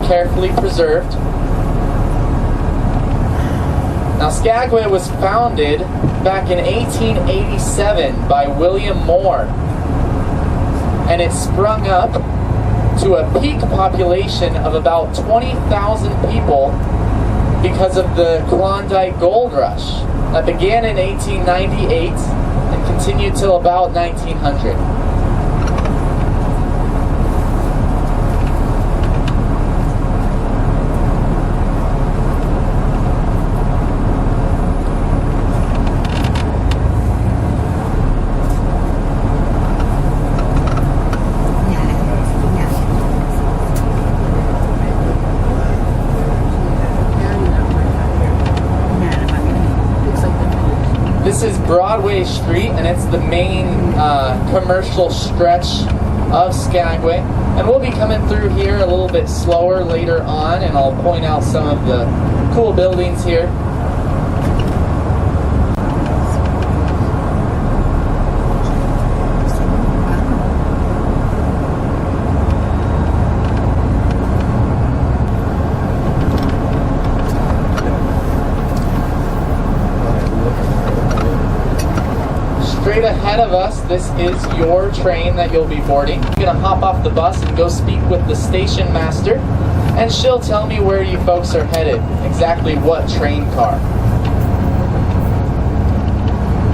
carefully preserved. Now, Skagway was founded back in 1887 by William Moore, and it sprung up to a peak population of about 20,000 people because of the Klondike Gold Rush that began in 1898 and continued till about 1900. This is Broadway Street, and it's the main commercial stretch of Skagway. And we'll be coming through here a little bit slower later on, and I'll point out some of the cool buildings here. Straight ahead of us, this is your train that you'll be boarding. I'm gonna hop off the bus and go speak with the station master, and she'll tell me where you folks are headed, exactly what train car.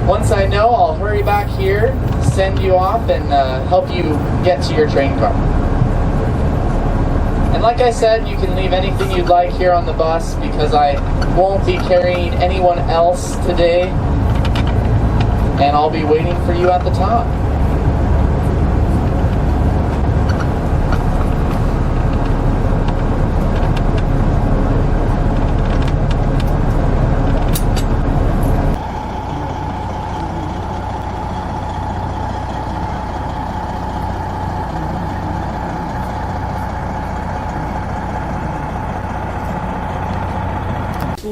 Once I know, I'll hurry back here, send you off, and help you get to your train car. And like I said, you can leave anything you'd like here on the bus because I won't be carrying anyone else today. And I'll be waiting for you at the top.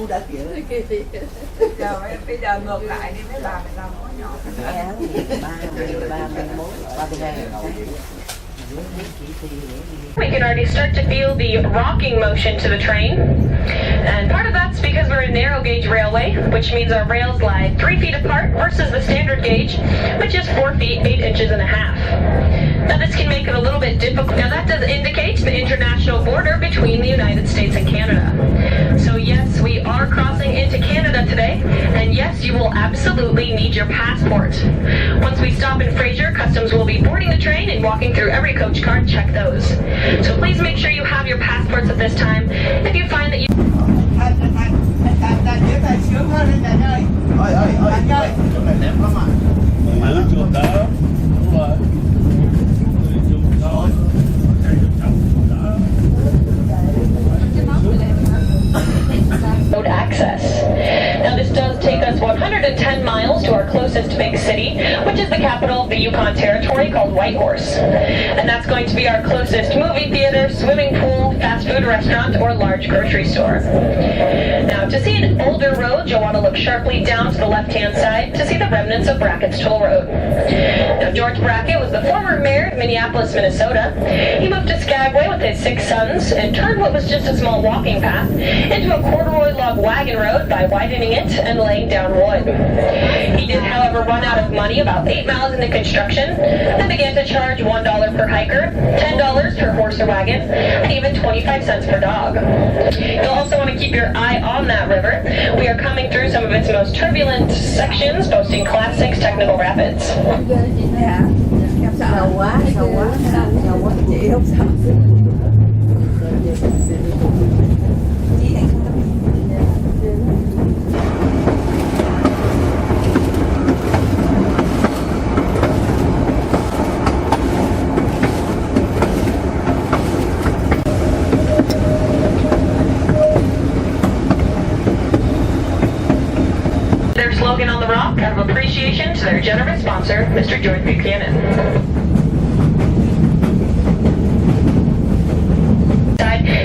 Đã kiểu giờ bây giờ ngược lại đi mới làm có nhỏ We can already start to feel the rocking motion to the train, and part of that's because we're a narrow gauge railway, which means our rails lie 3 feet apart versus the standard gauge, which is 4 feet 8 inches and a half. Now this can make it a little bit difficult. Now that does indicate the international border between the United States and Canada. So yes, we are crossing into Canada today, and yes, you will absolutely need your passport. Once we stop in Fraser, Customs will be boarding the train and walking through every coach car and check those. So please make sure you have your passports at this time. If you find that you... road access. Now this does take us 110 miles to our closest big city, which is the capital of the Yukon territory called Whitehorse. And that's going to be our closest movie theater, swimming pool, fast food restaurant, or large grocery store. Now to see an older road, you'll want to look sharply down to the left-hand side to see the remnants of Brackett's Toll Road. Now George Brackett was the former mayor of Minneapolis, Minnesota. He moved to Skagway with his 6 sons and turned what was just a small walking path into a corduroy log wagon road by widening it and laying down wood. He did, however, run out of money about 8 miles into construction and began to charge $1 per hiker, $10 per horse or wagon, and even 25 cents per dog. You'll also want to keep your eye on that river. We are coming through some of its most turbulent sections, boasting Class 6 technical rapids. Sợ quá chị không sợ. Chị anh không tâm. Their slogan on the rock, out of appreciation to their generous sponsor, Mr. George Buchanan.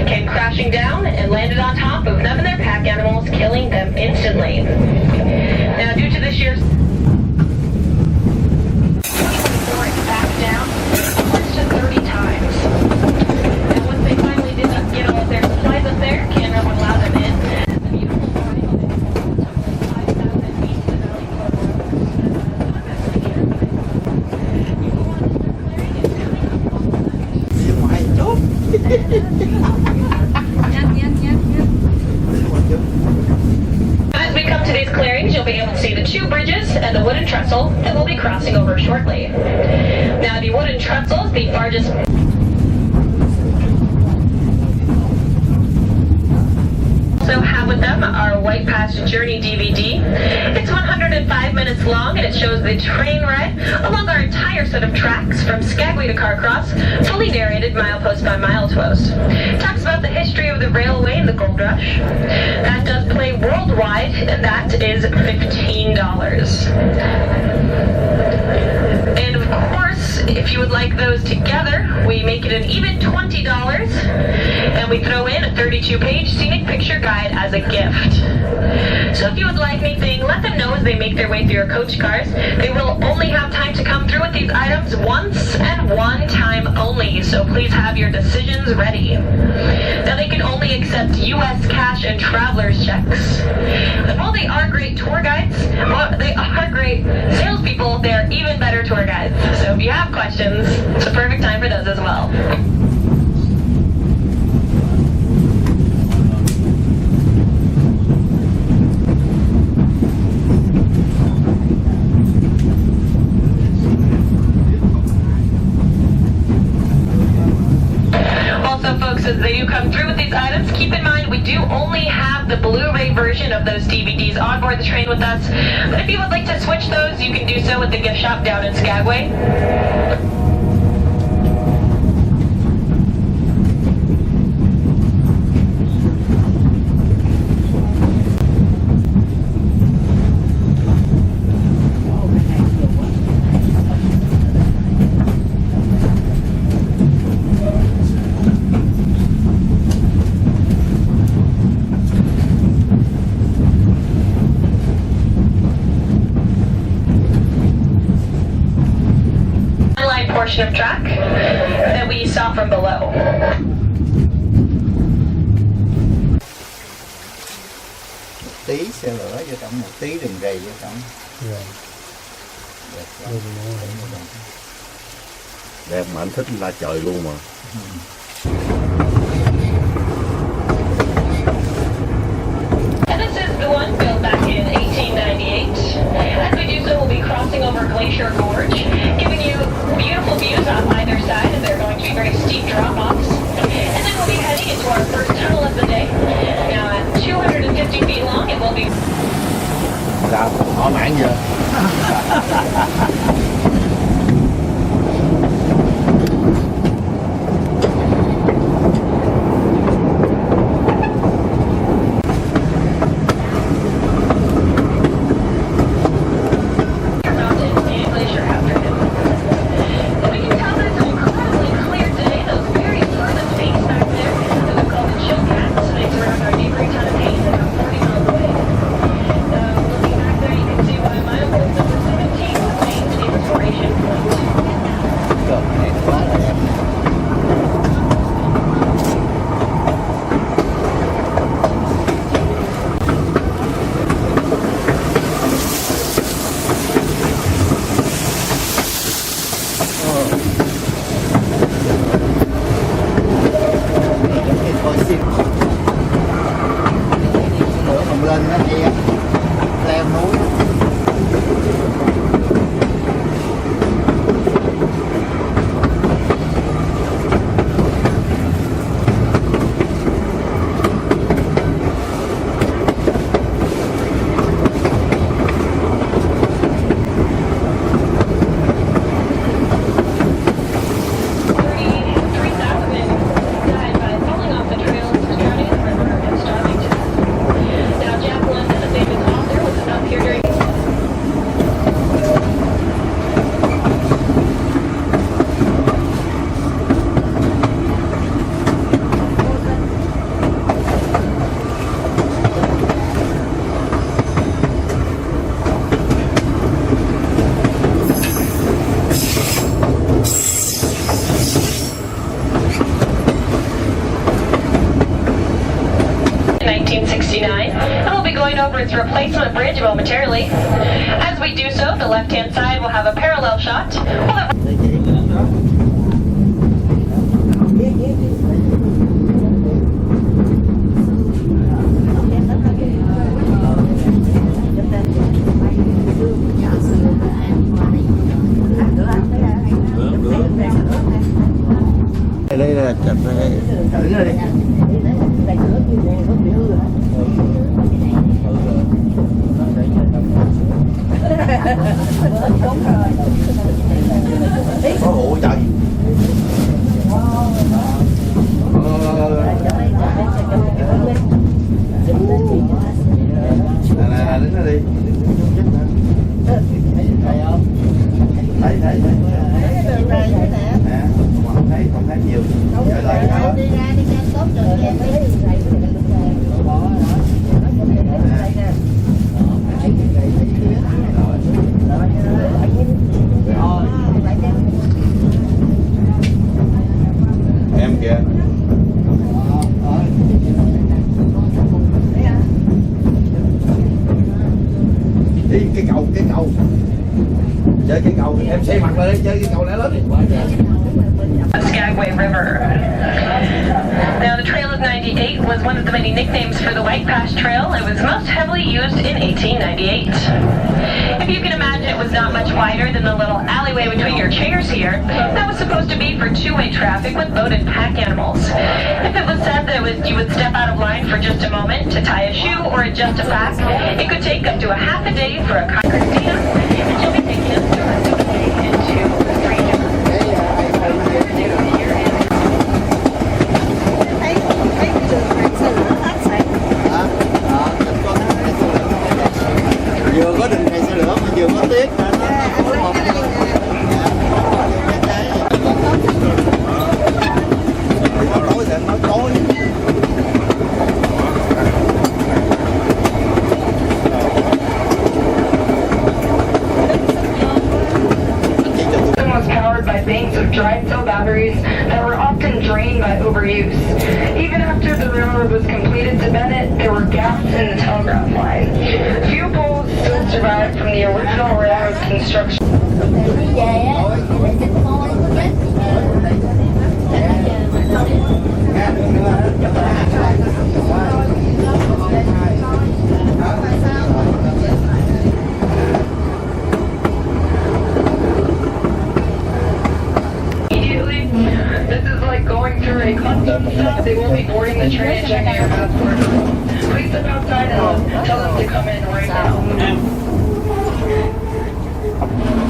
Came crashing down and landed on top of them and their pack animals, killing them instantly. Now, due to this year's back down upwards to 30 times. And once they finally did get all of their As we come to these clearings, you'll be able to see the two bridges and the wooden trestle that we'll be crossing over shortly. Now, the wooden trestle is the largest. Also have with them our White Pass Journey DVD. It's 105 minutes long and it shows the train ride along our entire set of tracks from Skagway to Carcross, fully narrated milepost by milepost. It talks about the history of the railway and the gold rush. That does play worldwide and that is $15. And of course, if you would like those together, we make it an even $20 and we throw in a 32-page scenic picture guide as a gift. So if you would like anything, let them know as they make their way through your coach cars. They will only have time to come through with these items once and one time only, so please have your decisions ready. Now they can only accept U.S. cash and traveler's checks. And while they are great tour guides, well, they are great salespeople, they're even better tour guides. So if you have questions, it's a perfect time for those as well. As they do come through with these items, keep in mind we do only have the Blu-ray version of those DVDs on board the train with us. But if you would like to switch those, you can do so at the gift shop down in Skagway. Portion of track that we saw from below. Tí xe lửa vô trong, một tí đường rầy vô trong. Đẹp mà anh thích la trời luôn mà. And this is the one built back in 1898. As we do so, we'll be crossing over Glacier Gorge, giving you beautiful views on either side, and they're going to be very steep drop-offs. And then we'll be heading into our first tunnel of the day. Now at 250 feet long, it will be... Sao? Thỏa mãn chưa? over its replacement bridge momentarily. As we do so, the left-hand side will have a parallel shot. We'll have cà phê. Thử rồi đi. Có hộ trời. Nè, đứng ra đi. Thấy nè, không thấy nhiều. Trở lại đó. Em kìa. Đi cái cầu chơi cái cầu, em xây mặt lên chơi cái cầu này lên. Skagway River. Now, the Trail of 98 was one of the many nicknames for the White Pass Trail. It was most heavily used in 1898. If you can imagine, it was not much wider than the little alleyway between your chairs here. That was supposed to be for two-way traffic with loaded pack animals. If it was said that you would step out of line for just a moment to tie a shoe or adjust a pack, it could take up to a half a day for a Christina, and she'll be taking us through a day into 3 different Vừa có đình đèn xe lửa mà vừa có tuyết nữa. Nó tối thì nó tối. Was powered by banks of dried cell batteries that were often drained by overuse. Even after the railroad was completed to Bennett, there were gaps in the telegraph line. Few poles still survived from the original railroad construction. This is like going through a customs stop. They will be boarding the train and checking your passport. Please step outside and tell them to come in right now.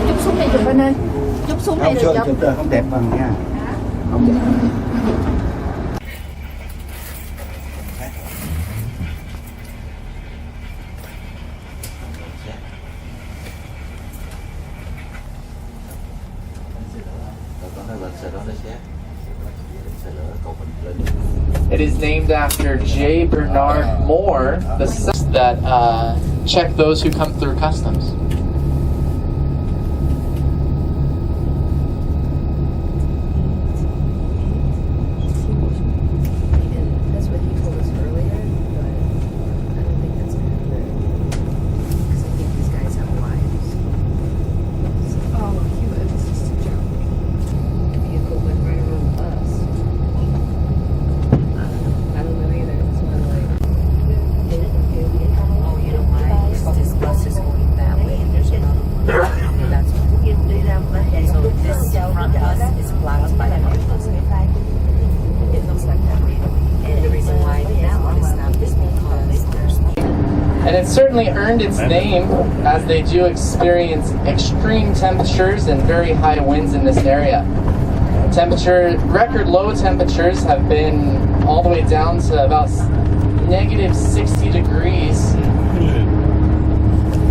Chút xuống đây chụp anh ơi. Chút xuống đây được Chụp được không đẹp bằng nha. Không đẹp. It is named after J. Bernard Moore, the son that check those who come through customs. That's what he told us earlier, but I don't think that's accurate. Because I think these guys have wives. Oh, he was just a joke. The vehicle went right around the bus. I don't know either. It's not like, oh, you know why? This bus is going that way and there's another one. That's why. So this front bus is blocked by another bus. It looks like that. And the reason why that one is not is because there's And it certainly earned its name as they do experience extreme temperatures and very high winds in this area. Record low temperatures have been all the way down to about negative 60 degrees.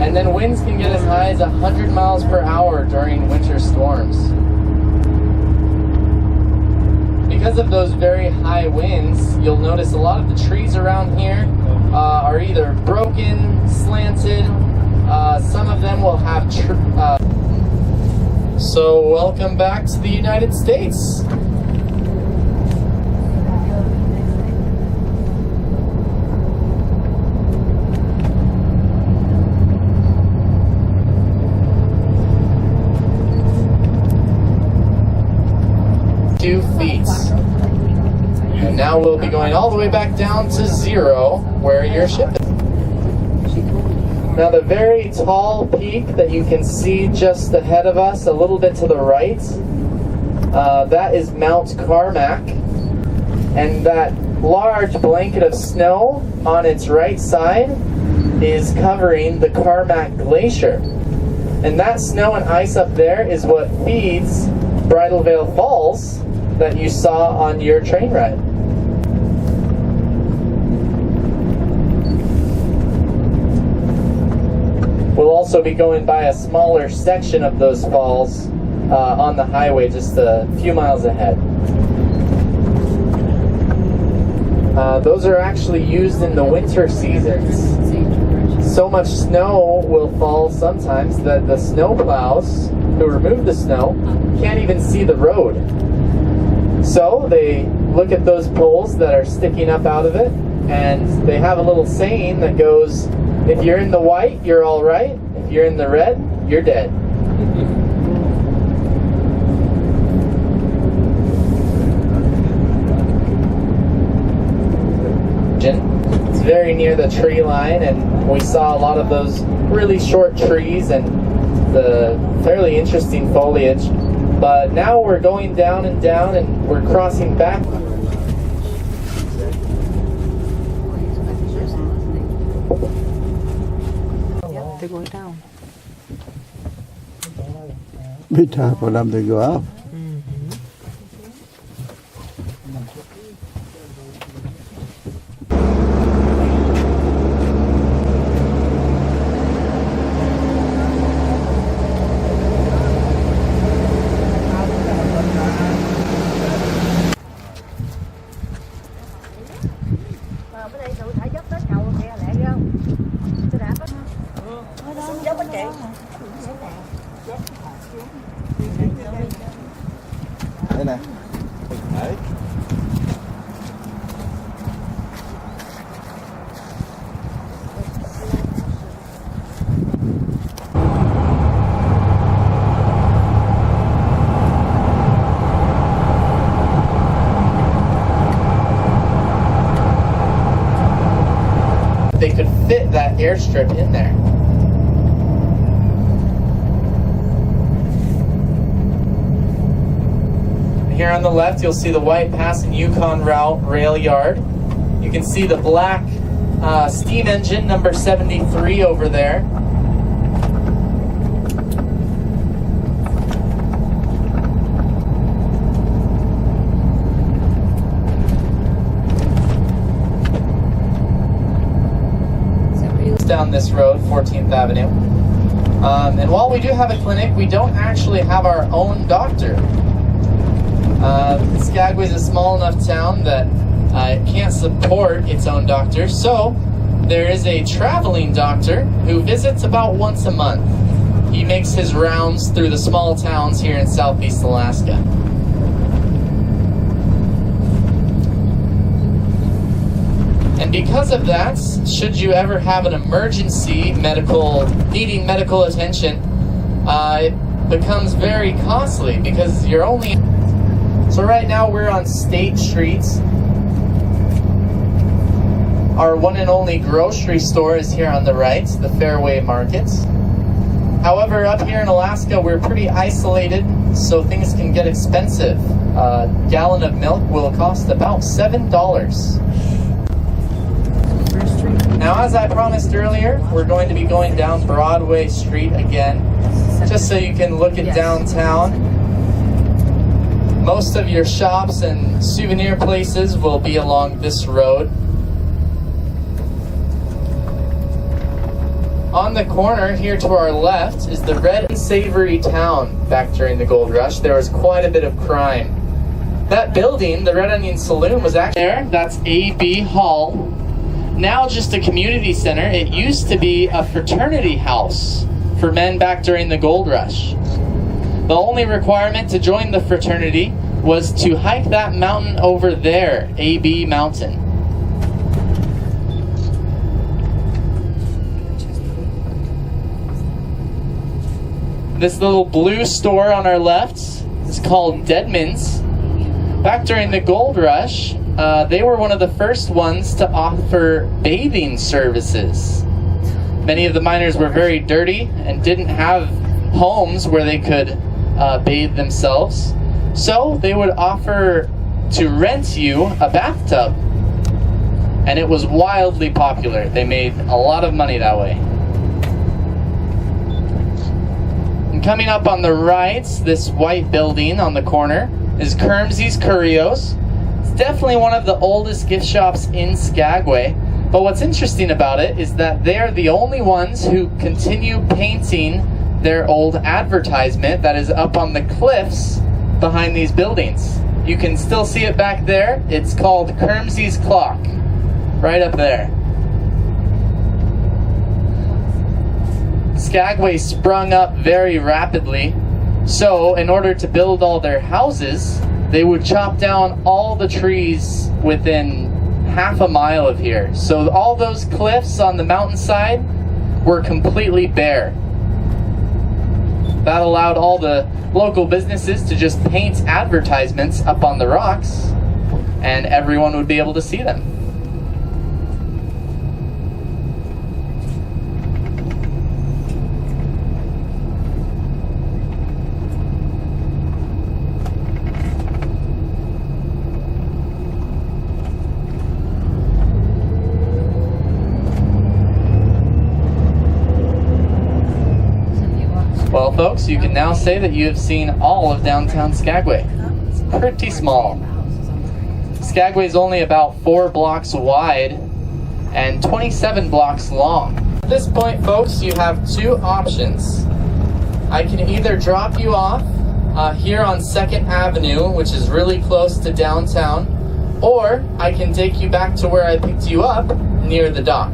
And then winds can get as high as 100 miles per hour during winter storms. Because of those very high winds, you'll notice a lot of the trees around here are either broken, slanted, some of them will have so welcome back to the United States. Feet. And now we'll be going all the way back down to 0 where your ship is. Now the very tall peak that you can see just ahead of us, a little bit to the right, that is Mount Carmack. And that large blanket of snow on its right side is covering the Carmack Glacier. And that snow and ice up there is what feeds Bridal Veil Falls that you saw on your train ride. We'll also be going by a smaller section of those falls on the highway just a few miles ahead. Those are actually used in the winter seasons. So much snow will fall sometimes that the snow plows who remove the snow can't even see the road. So they look at those poles that are sticking up out of it, and they have a little saying that goes, if you're in the white, you're all right. If you're in the red, you're dead. It's very near the tree line, and we saw a lot of those really short trees and the fairly interesting foliage. But now we're going down and down, and we're crossing back. They're going down. Be time for them to go up. Đây nè. Đấy. They could fit that airstrip in there. Here on the left, you'll see the White Pass and Yukon route rail yard. You can see the black steam engine number 73 over there. Down this road, 14th Avenue. And while we do have a clinic, we don't actually have our own doctor. Skagway is a small enough town that it can't support its own doctor, so there is a traveling doctor who visits about once a month. He makes his rounds through the small towns here in Southeast Alaska. And because of that, should you ever have an emergency needing medical attention, it becomes very costly because you're only... So right now we're on State Street. Our one and only grocery store is here on the right, the Fairway Market. However, up here in Alaska, we're pretty isolated, so things can get expensive. A gallon of milk will cost about $7. Now, as I promised earlier, we're going to be going down Broadway Street again, just so you can look at downtown. Most of your shops and souvenir places will be along this road. On the corner here to our left is the Red and Savory Town. Back during the gold rush, there was quite a bit of crime. That building, the Red Onion Saloon, was actually there. That's A.B. Hall. Now just a community center. It used to be a fraternity house for men back during the gold rush. The only requirement to join the fraternity was to hike that mountain over there, A.B. Mountain. This little blue store on our left is called Deadman's. Back during the gold rush, they were one of the first ones to offer bathing services. Many of the miners were very dirty and didn't have homes where they could bathe themselves. So they would offer to rent you a bathtub. And it was wildly popular. They made a lot of money that way. And coming up on the right, this white building on the corner is Kermsey's Curios. It's definitely one of the oldest gift shops in Skagway. But what's interesting about it is that they're the only ones who continue painting their old advertisement that is up on the cliffs behind these buildings. You can still see it back there. It's called Kermsey's Clock. Right up there. Skagway sprung up very rapidly, so in order to build all their houses, they would chop down all the trees within half a mile of here. So all those cliffs on the mountainside were completely bare. That allowed all the local businesses to just paint advertisements up on the rocks, and everyone would be able to see them. Well, folks, you can now say that you have seen all of downtown Skagway. It's pretty small. Skagway is only about 4 blocks wide and 27 blocks long. At this point, folks, you have 2 options. I can either drop you off here on 2nd Avenue, which is really close to downtown, or I can take you back to where I picked you up near the dock.